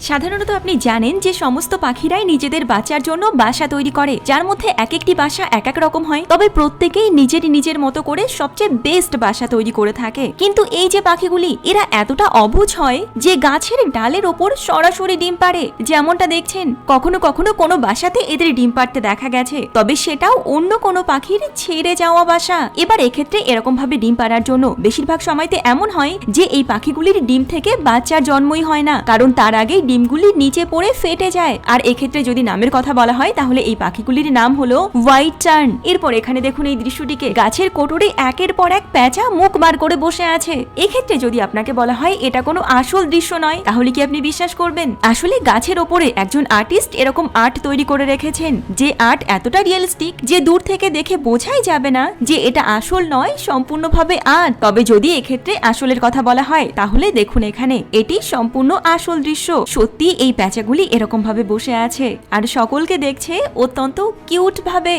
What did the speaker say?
সাধারণত আপনি জানেন যে সমস্ত পাখিরাই নিজেদের বাচ্চার জন্য বাসা তৈরি করে, যার মধ্যে এক একটি বাসা এক এক রকম হয়। তবে প্রত্যেকেই নিজের মতো করে সবচেয়ে বেস্ট বাসা তৈরি করে থাকে। কিন্তু এই যে পাখিগুলি, এরা এতটা অবুঝ হয় যে গাছের ডালের ওপর সরাসরি ডিম পাড়ে। যেমনটা দেখছেন, কখনো কখনো কোনো বাসাতে এদের ডিম পাড়তে দেখা গেছে, তবে সেটাও অন্য কোনো পাখির ছেড়ে যাওয়া বাসা। এবার এক্ষেত্রে এরকম ভাবে ডিম পাড়ার জন্য বেশিরভাগ সময়তে এমন হয় যে এই পাখিগুলির ডিম থেকে বাচ্চার জন্মই হয় না, কারণ তার আগেই ডিমগুলি নিচে পড়ে ফেটে যায়। আর এক্ষেত্রে যদি নামের কথা বলা হয় তাহলে এই পাখিগুলির নাম হলো হোয়াইট টার্ন। এরপর এখানে দেখুন এই দৃশ্যটিকে, গাছের কোটরে একের পর এক প্যাঁচা মুখ বার করে বসে আছে। এক্ষেত্রে যদি আপনাকে বলা হয় এটা কোনো আসল দৃশ্য নয়, তাহলে কি আপনি বিশ্বাস করবেন? আসলে গাছের ওপরে একজন আর্টিস্ট এরকম আর্ট তৈরি করে রেখেছেন, যে আর্ট এতটা রিয়েলিস্টিক যে দূর থেকে দেখে বোঝাই যাবে না যে এটা আসল নয়, সম্পূর্ণভাবে আর্ট। তবে যদি এক্ষেত্রে আসলের কথা বলা হয় তাহলে দেখুন এখানে, এটি সম্পূর্ণ আসল দৃশ্য। সত্যি এই প্যাঁচাগুলি এরকম ভাবে বসে আছে আর সকলকে দেখছে অত্যন্ত কিউট ভাবে।